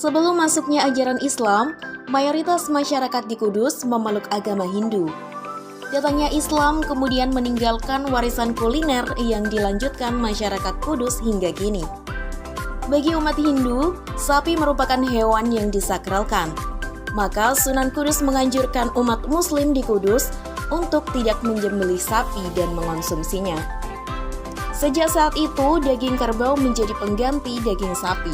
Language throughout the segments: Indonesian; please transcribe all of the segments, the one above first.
Sebelum masuknya ajaran Islam, mayoritas masyarakat di Kudus memeluk agama Hindu. Datangnya Islam kemudian meninggalkan warisan kuliner yang dilanjutkan masyarakat Kudus hingga kini. Bagi umat Hindu, sapi merupakan hewan yang disakralkan. Maka Sunan Kudus menganjurkan umat Muslim di Kudus untuk tidak menyembelih sapi dan mengonsumsinya. Sejak saat itu, daging kerbau menjadi pengganti daging sapi.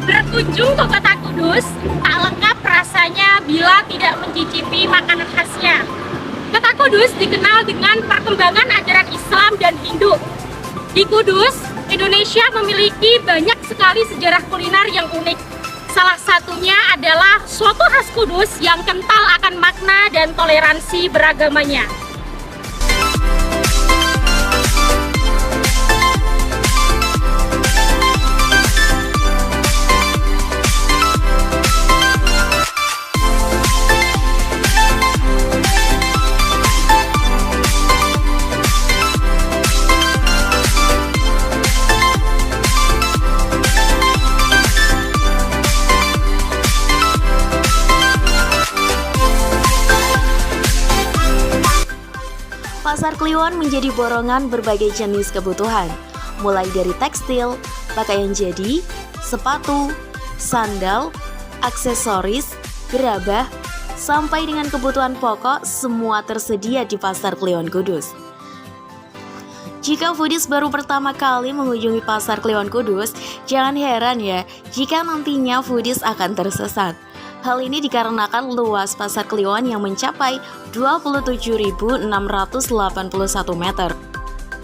Berkunjung ke Kota Kudus tak lengkap rasanya bila tidak mencicipi makanan khasnya. Kota Kudus dikenal dengan perkembangan ajaran Islam dan Hindu. Di Kudus, Indonesia memiliki banyak sekali sejarah kuliner yang unik. Salah satunya adalah soto khas Kudus yang kental akan makna dan toleransi beragamanya. Pasar Kliwon menjadi borongan berbagai jenis kebutuhan, mulai dari tekstil, pakaian jadi, sepatu, sandal, aksesoris, gerabah, sampai dengan kebutuhan pokok semua tersedia di Pasar Kliwon Kudus. Jika foodies baru pertama kali mengunjungi Pasar Kliwon Kudus, jangan heran ya jika nantinya foodies akan tersesat. Hal ini dikarenakan luas Pasar Kliwon yang mencapai 27.681 meter.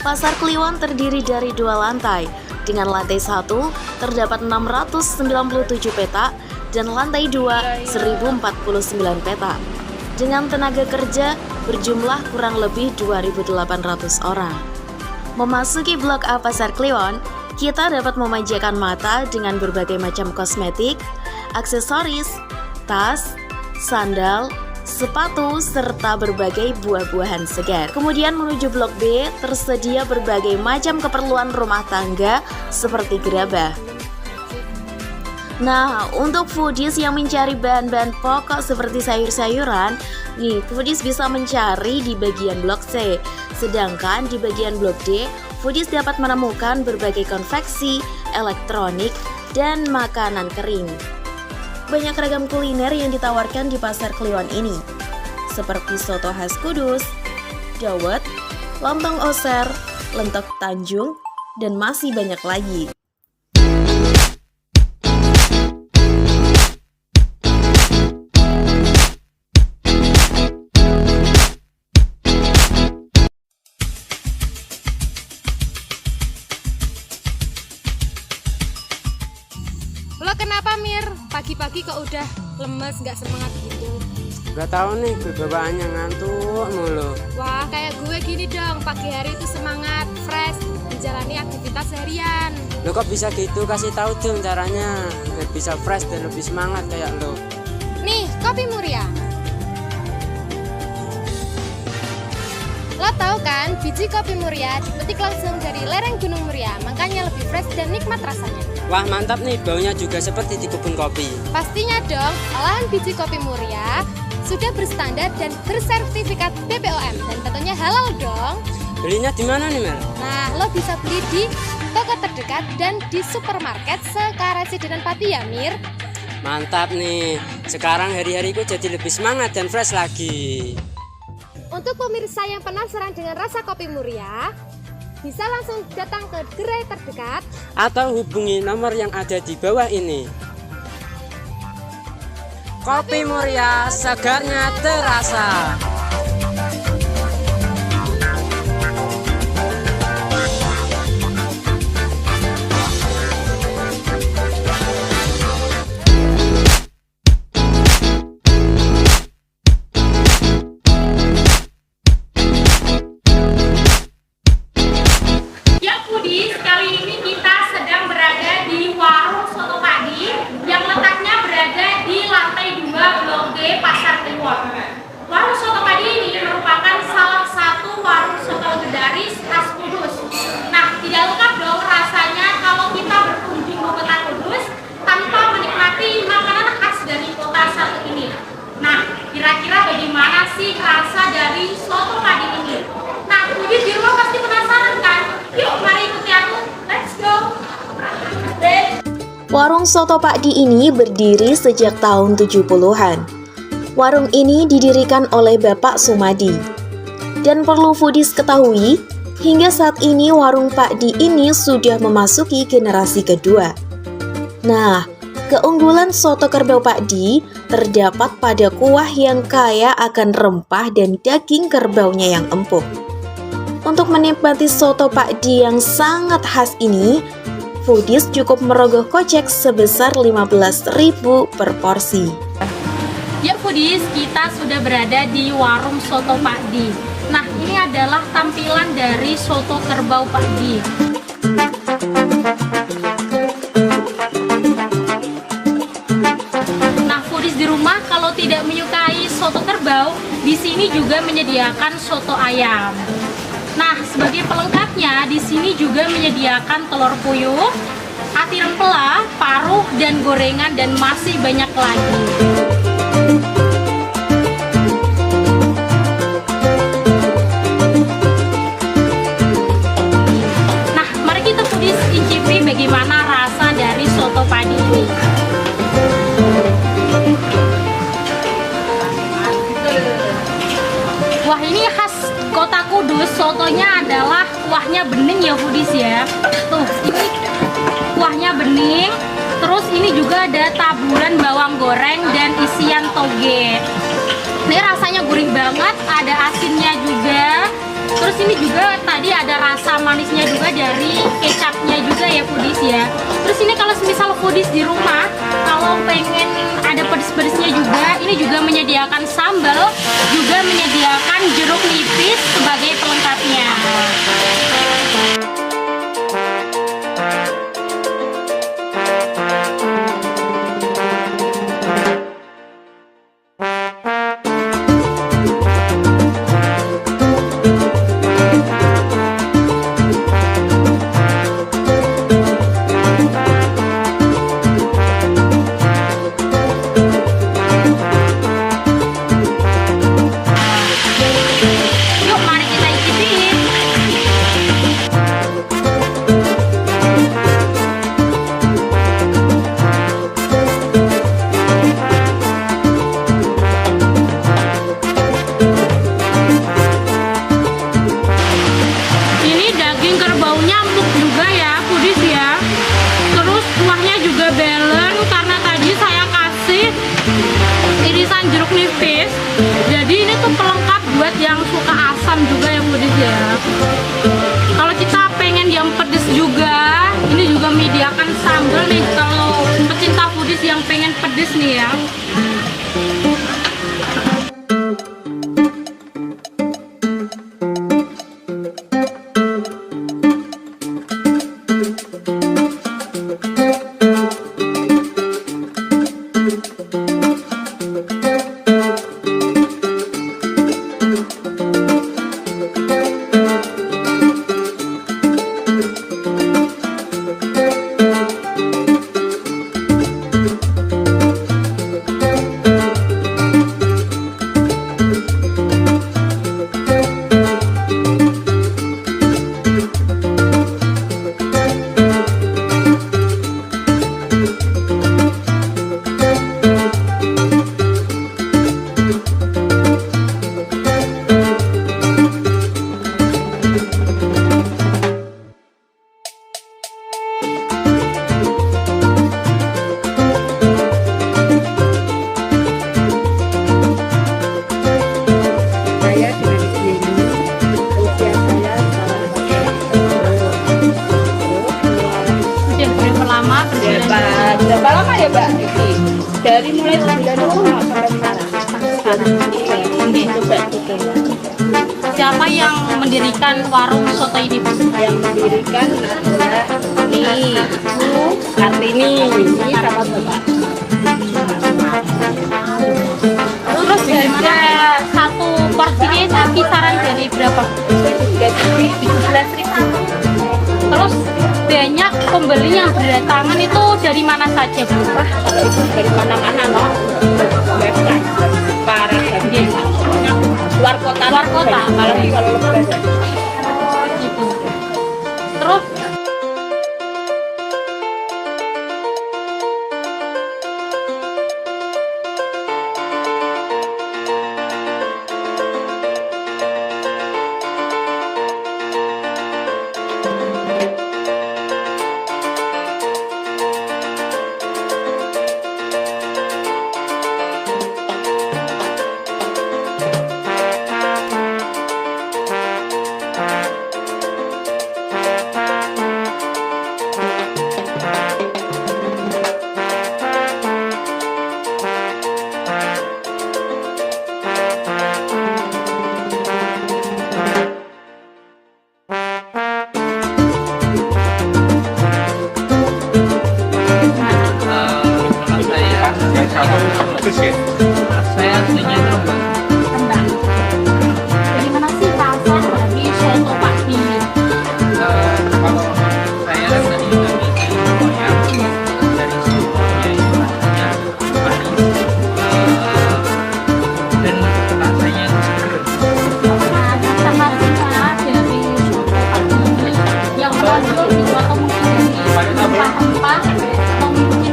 Pasar Kliwon terdiri dari 2 lantai. Dengan lantai 1 terdapat 697 petak dan lantai 2 1049 petak. Dengan tenaga kerja berjumlah kurang lebih 2.800 orang. Memasuki Blok A Pasar Kliwon, kita dapat memanjakan mata dengan berbagai macam kosmetik, aksesoris, tas, sandal, sepatu, serta berbagai buah-buahan segar. Kemudian menuju Blok B, tersedia berbagai macam keperluan rumah tangga seperti gerabah. Nah, untuk foodies yang mencari bahan-bahan pokok seperti sayur-sayuran, nih foodies bisa mencari di bagian Blok C. Sedangkan di bagian Blok D, foodies dapat menemukan berbagai konveksi, elektronik, dan makanan kering. Banyak ragam kuliner yang ditawarkan di Pasar Kliwon ini, seperti soto khas Kudus, dawet, lontong oser, lentok Tanjung, dan masih banyak lagi. Lo kenapa Mir? Pagi-pagi kok udah lemes, nggak semangat gitu? Gak tahu nih, bawaannya ngantuk mulu. Wah, kayak gue gini dong, pagi hari itu semangat, fresh, menjalani aktivitas harian. Lo kok bisa gitu? Kasih tahu dong caranya biar bisa fresh dan lebih semangat kayak lo. Nih, Kopi Muria. Lo tahu kan, biji Kopi Muria dipetik langsung dari lereng Gunung Muria, makanya lebih fresh dan nikmat rasanya. Wah mantap nih, baunya juga seperti di kebun kopi. Pastinya dong, olahan biji Kopi Muria sudah berstandar dan bersertifikat BPOM dan tentunya halal dong. Belinya di mana nih Mel? Nah, lo bisa beli di toko terdekat dan di supermarket sekarang Pati ya Mir. Mantap nih, sekarang hari-hariku jadi lebih semangat dan fresh lagi. Untuk pemirsa yang penasaran dengan rasa Kopi Muria, bisa langsung datang ke gerai terdekat atau hubungi nomor yang ada di bawah ini. Kopi Muria, segarnya terasa. Warung Soto Pak Di ini berdiri sejak tahun 70-an. Warung ini didirikan oleh Bapak Sumadi. Dan perlu foodies ketahui, hingga saat ini warung Pak Di ini sudah memasuki generasi kedua. Nah, keunggulan soto kerbau Pak Di terdapat pada kuah yang kaya akan rempah dan daging kerbaunya yang empuk. Untuk menikmati soto Pak Di yang sangat khas ini, foodies cukup merogoh kocek sebesar 15.000 per porsi. Ya foodies, kita sudah berada di warung soto Pak Di. Nah, ini adalah tampilan dari soto kerbau Pak Di. Nah, foodies di rumah kalau tidak menyukai soto kerbau, di sini juga menyediakan soto ayam. Nah, sebagai pelengkapnya, di sini juga menyediakan telur puyuh, ati rempela, paruh, dan gorengan, dan masih banyak lagi. Nah, mari kita foodies icipi bagaimana rasa dari soto Pak Di ini. Wah, ini khas Kota Kudus, sotonya adalah kuahnya bening ya foodies ya. Tuh, ini kuahnya bening. Terus ini juga ada taburan bawang goreng dan isian toge. Ini rasanya gurih banget, ada asinnya juga. Terus ini juga tadi ada rasa manisnya juga dari kecapnya juga ya foodies ya. Terus ini kalau misal foodies di rumah, kalau pengen ada pedes-pedesnya juga, ini juga menyediakan sambal, juga menyediakan jeruk nipis sebagai pelengkapnya. Irisan jeruk nipis, jadi ini tuh pelengkap buat yang suka asam juga ya foodies ya. Kalau kita pengen yang pedes juga, ini juga menyediakan sambal nih kalau pecinta foodies yang pengen pedes nih ya. Berapa lama ya Mbak? Dari mulai 9 sampai sekarang. Siapa yang mendirikan warung soto ini? Yang mendirikan adalah ini Ibu Kartini, ini sama Bapak. Terus gimana satu porsinya kisaran dari berapa? 17.000. Terus banyak pembeli yang berdatangan itu dari mana saja Bu? Kalau itu dari mana-mana loh. Website para luar kota. Luar kota. Kalau lebaran. Gitu. Terus satu bagus ya. Saya aslinya itu Mbak. Rendang. Dari mana sih rasa dari soto padi? Kalau saya tadi dari Surabaya, dari Surabaya itu rasanya manis dan rasanya seger. Nah, kata-kata dari soto padi yang menonjol itu atau mungkin dari rempah-rempah atau mungkin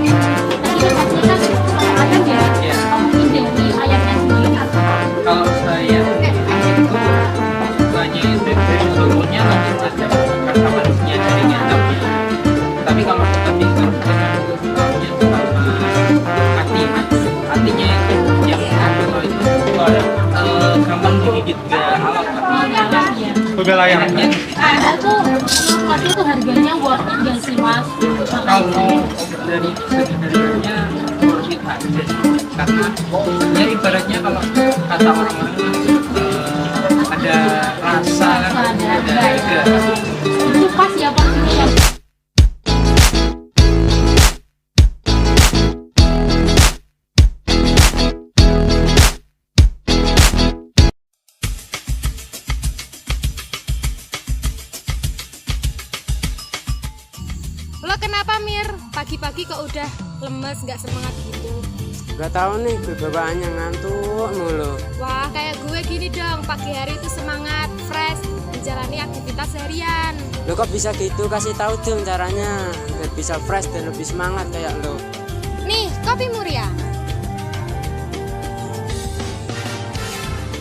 tadi kan maksudnya kadang-kadang ya Iya. atau mungkin dari ayamnya sendiri atau Kalau saya itu sukanya itu dari sotonya langsung aja rasa manisnya dari kecapnya. Tapi kalau tadi kalau saya sukanya sama hatinya itu yang kalau itu gampang digigit gak alot tapi Begal ayam. ada tuh padi tuh harganya worth it gak sih mas? kalau dari segi harganya worth it aja sih. Karena ya ibaratnya kalau kata orang-orang ada rasa kan, ada harga. Itu pas ya porsinya ya. Lo kenapa Mir? Pagi-pagi kok udah lemes, nggak semangat gitu? Gak tahu nih, gue bawaannya ngantuk mulu. Wah, kayak gue gini dong, pagi hari itu semangat, fresh, menjalani aktivitas harian. Lo kok bisa gitu? Kasih tahu dong caranya biar bisa fresh dan lebih semangat kayak lo. Nih, kopi Muria.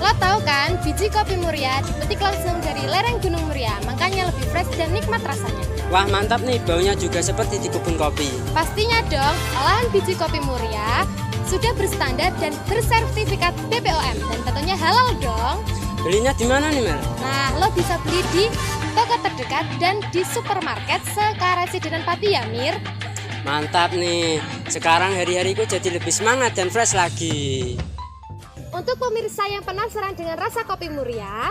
Lo tahu kan, biji kopi Muria dipetik langsung dari lereng Gunung Muria, makanya lebih fresh dan nikmat rasanya. Wah mantap nih, baunya juga seperti di kebun kopi. Pastinya dong, olahan biji kopi Muria sudah berstandar dan bersertifikat BPOM dan tentunya halal dong. Belinya di mana nih Mel? Nah, lo bisa beli di toko terdekat dan di supermarket sekarasi dan Pati ya, Mir. Mantap nih, sekarang hari-hariku jadi lebih semangat dan fresh lagi. Untuk pemirsa yang penasaran dengan rasa kopi Muria,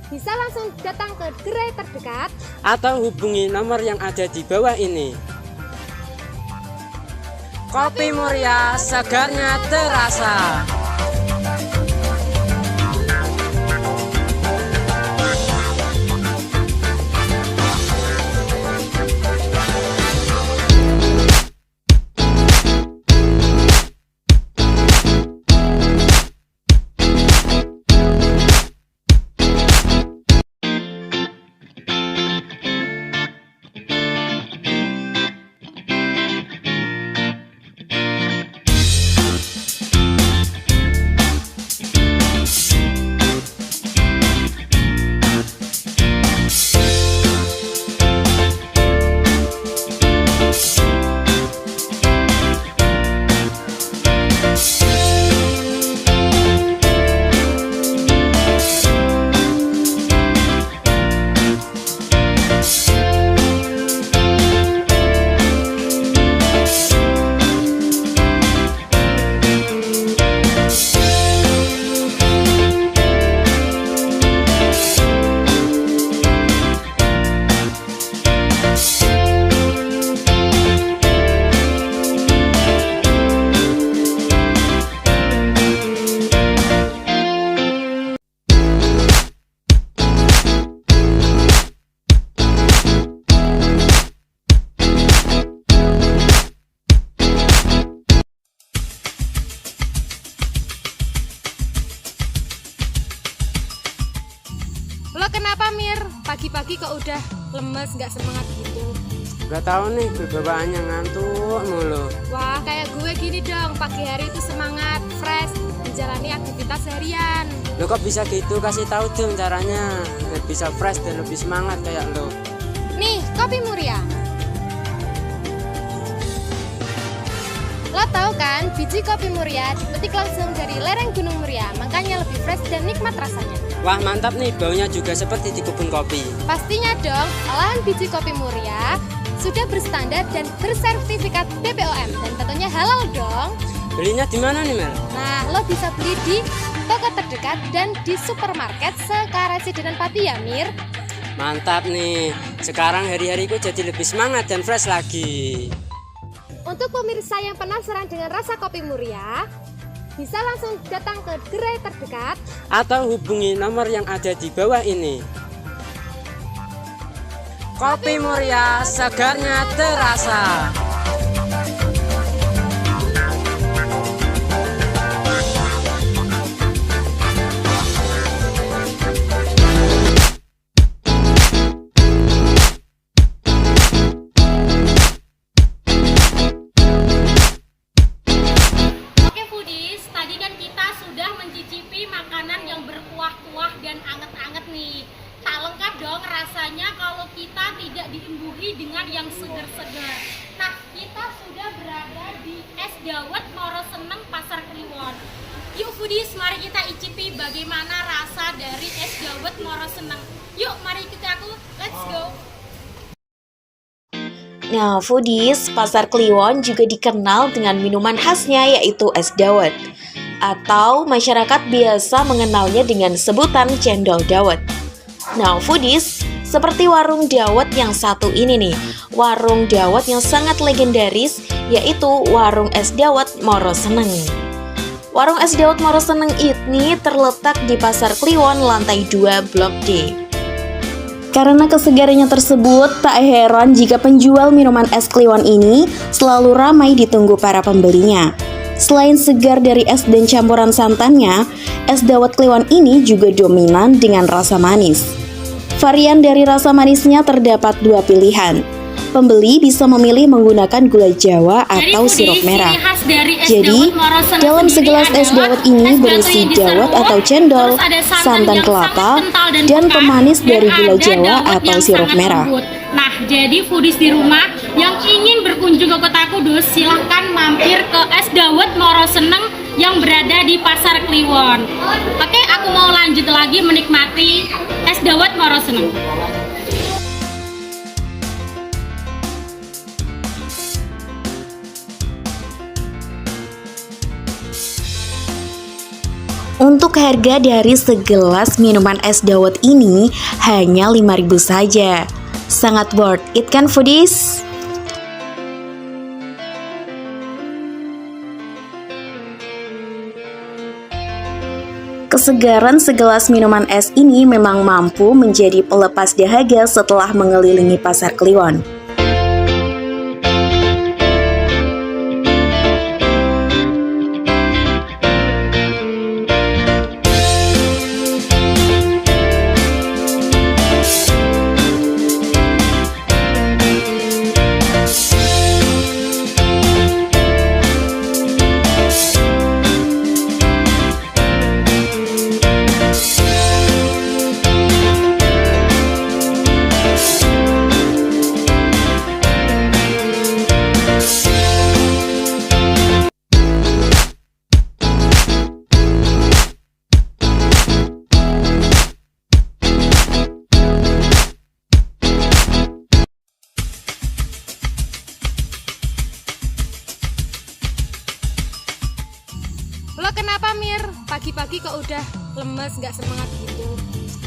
bisa langsung datang ke gerai terdekat. Atau hubungi nomor yang ada di bawah ini. Kopi Muria, segarnya terasa. Lo kenapa Mir? Pagi-pagi kok udah lemes, nggak semangat gitu? Gak tahu nih, gue bawaannya ngantuk mulu. Wah, kayak gue gini dong, pagi hari itu semangat, fresh, menjalani aktivitas harian. Lo kok bisa gitu? Kasih tahu dong caranya biar bisa fresh dan lebih semangat kayak lo. Nih, kopi Muria. Lo tahu kan, biji kopi Muria dipetik langsung dari lereng Gunung Muria, makanya lebih fresh dan nikmat rasanya. Wah mantap nih, baunya juga seperti di kebun kopi. Pastinya dong, olahan biji kopi Muria sudah berstandar dan bersertifikat BPOM dan tentunya halal dong. Belinya di mana nih Mel? Nah, lo bisa beli di toko terdekat dan di supermarket sekarasi dan Pati ya, Mir. Mantap nih, sekarang hari-hariku jadi lebih semangat dan fresh lagi. Untuk pemirsa yang penasaran dengan rasa kopi Muria, bisa langsung datang ke gerai terdekat atau hubungi nomor yang ada di bawah ini. Kopi Muria, segarnya terasa. Oke foodies, tadi kan kita sudah mencicipi makanan yang berkuah-kuah dan anget-anget nih. Tak lengkap dong rasanya kalau kita tidak diimbuhi dengan yang segar-segar. Nah, kita sudah berada di Es Dawet Moro Seneng Pasar Kliwon. Yuk foodies, mari kita icipi bagaimana rasa dari Es Dawet Moro Seneng. Yuk, mari ikuti aku, let's go. Nah, foodies, Pasar Kliwon juga dikenal dengan minuman khasnya yaitu es dawet, atau masyarakat biasa mengenalnya dengan sebutan cendol dawet. Nah, foodies, seperti warung dawet yang satu ini nih, warung dawet yang sangat legendaris yaitu warung es dawet Moro Seneng. Warung es dawet Moro Seneng ini terletak di Pasar Kliwon lantai 2 Blok D. Karena kesegarannya tersebut, tak heran jika penjual minuman es Kliwon ini selalu ramai ditunggu para pembelinya. Selain segar dari es dan campuran santannya, es dawet Kliwon ini juga dominan dengan rasa manis. Varian dari rasa manisnya terdapat 2 pilihan. Pembeli bisa memilih menggunakan gula Jawa atau sirup merah. Jadi, dalam segelas es dawet ini berisi dawet atau cendol, santan kelapa, dan pemanis dari gula Jawa atau sirup merah. Nah, jadi foodies di rumah yang ingin berkunjung ke Kota Kudus, silahkan mampir ke Es Dawet Moro Seneng yang berada di Pasar Kliwon. Oke, aku mau lanjut lagi menikmati Es Dawet Moro Seneng. Untuk harga dari segelas minuman es dawet ini hanya 5.000 saja. Sangat worth it kan foodies? Kesegaran segelas minuman es ini memang mampu menjadi pelepas dahaga setelah mengelilingi Pasar Kliwon. Lo kenapa Mir? Pagi-pagi kok udah lemes, gak semangat gitu?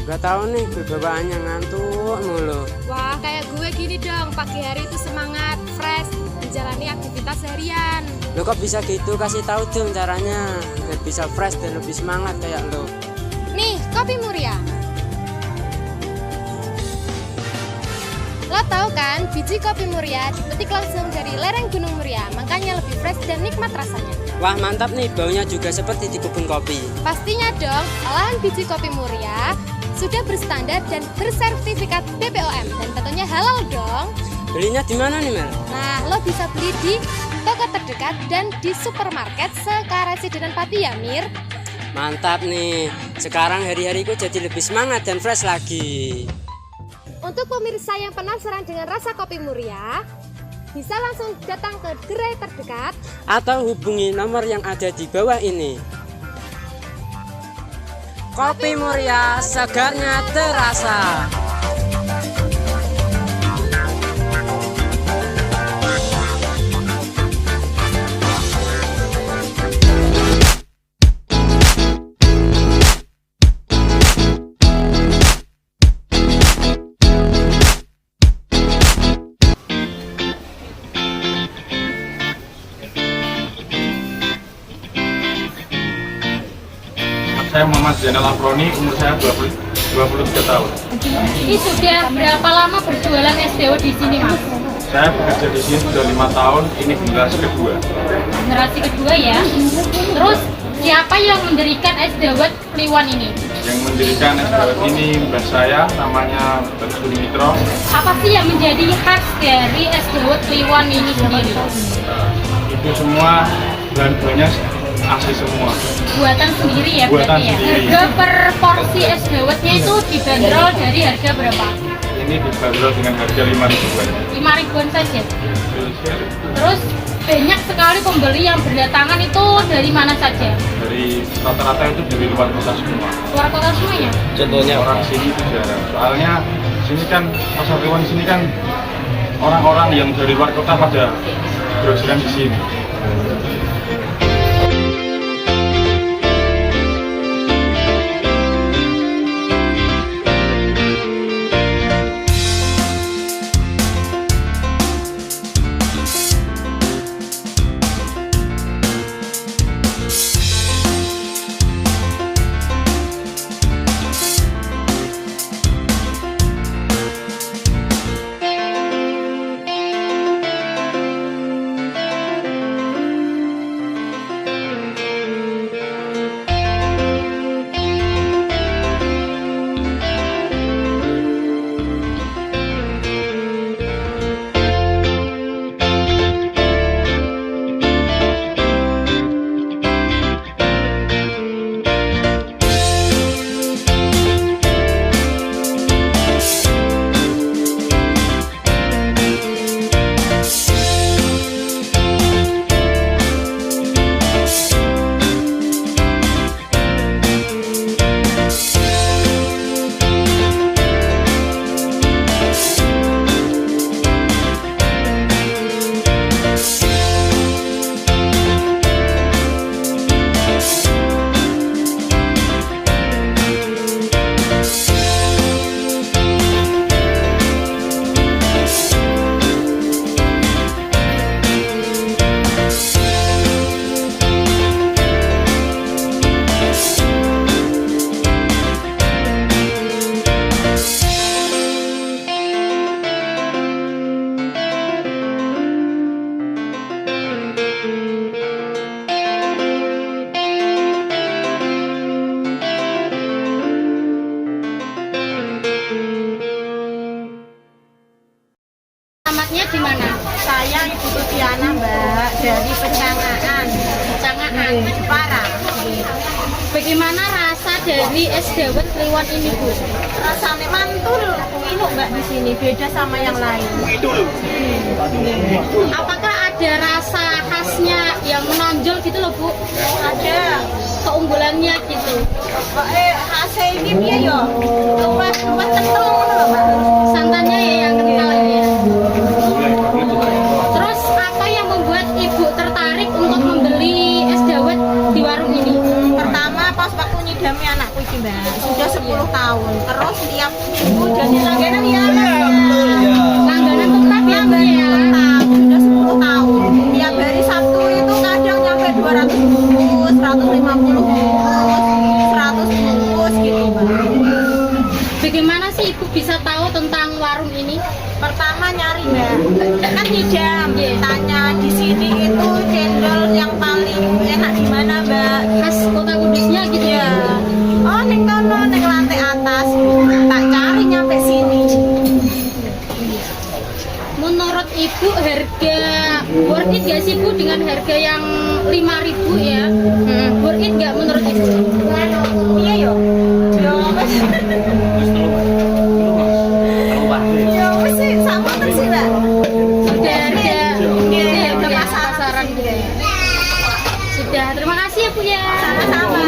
Gak tahu nih, bawaannya ngantuk mulu. Wah, kayak gue gini dong, pagi hari itu semangat, fresh, menjalani aktivitas harian. Lo kok bisa gitu? Kasih tahu dong caranya biar bisa fresh dan lebih semangat kayak lo. Nih, kopi Muria. Lo tahu kan, biji kopi Muria dipetik langsung dari lereng Gunung Muria, makanya lebih fresh dan nikmat rasanya. Wah mantap nih, baunya juga seperti di kebun kopi. Pastinya dong, olahan biji kopi Muria sudah berstandar dan bersertifikat BPOM dan tentunya halal dong. Belinya di mana nih Mel? Nah, lo bisa beli di toko terdekat dan di supermarket sekarasi dan Pati ya Mir. Mantap nih, sekarang hari-hariku jadi lebih semangat dan fresh lagi. Untuk pemirsa yang penasaran dengan rasa kopi Muria, bisa langsung datang ke gerai terdekat atau hubungi nomor yang ada di bawah ini. Kopi Muria, segarnya terasa. saya Muhammad Zainal Afroni, umur saya 23 tahun. Ini sudah berapa lama berjualan es dawet di sini, Mas? Saya bekerja di sini sudah 5 tahun, ini generasi kedua. Generasi kedua ya. Terus siapa yang mendirikan es dawet Kliwon ini? Yang mendirikan es dawet ini mbah saya, namanya Mbah Sumitro. Apa sih yang menjadi khas dari es dawet Kliwon ini sendiri? Itu semua bahan-bahannya asli semua. Buatan sendiri ya Buatan berarti ya? sendiri. Harga per porsi es dawetnya itu dibanderol dari harga berapa? Ini dibanderol dengan harga 5.000-an. 5.000-an saja. Terus banyak sekali pembeli yang berdatangan itu dari mana saja? Dari rata-rata itu dari luar kota semua. Luar kota semuanya? Contohnya orang sini itu jarang. Soalnya sini kan pasar Kliwon sini kan orang-orang yang dari luar kota pada grosiran di sini. Alamatnya di mana? Saya Ibu Tutiana, Mbak, dari Pencangaan. Pencangaan, Jepara. Bagaimana rasa dari es dawet Kliwon ini, Bu? Rasanya mantul, ini Mbak di sini beda sama yang lain. Apakah ada rasa khasnya yang menonjol gitu loh, Bu? Ada. Keunggulannya gitu. Khasnya ini dia yo. Luwes kental ngono lho, Mbak. Santannya ya yang kental ini ya. Terus apa yang membuat Ibu tertarik untuk membeli es dawet di warung ini? Pertama pas waktu nyidami anakku iki, Mbak. Sudah 10 tahun. Terus tiap minggu jadi langganan ya. Langganan tetap ya, Mbak ya? Sudah 10 tahun. Tiap hari Sabtu itu kadang nyampe 200 bungkus, 150 bungkus, 100 bungkus gitu, Mbak. Bagaimana sih Ibu bisa tahu tentang warung ini? Pertama nyari, Mbak, kan nyidam, tanya di sini itu cendol yang paling enak di mana, Mbak? Khas Kota Kudusnya gitu ya? Oh, ning kono, ning lantai atas. Tak cari nyampe sini. Menurut Ibu harga worth it gak sih Bu dengan harga yang 5.000 ya? Worth it gak menurut Ibu? Iya yo. Yo wes. Yo wes sih sama terus sih, Mbak. Sudah harga Iya, ya, Bu, ya, pasaran pasaran gitu. Sudah, terima kasih ya Bu ya. Sama-sama.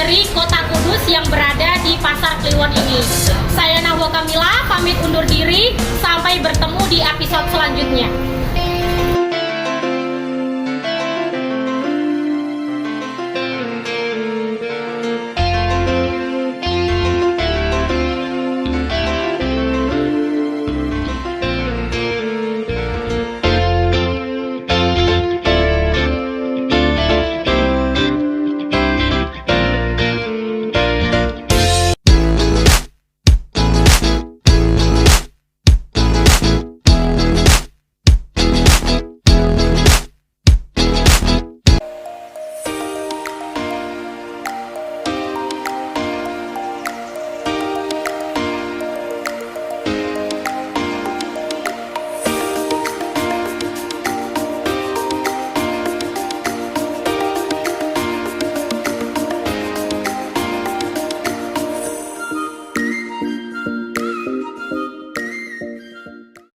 dari Kota Kudus yang berada di Pasar Kliwon ini. Saya Nahwa Kamila pamit undur diri, sampai bertemu di episode selanjutnya.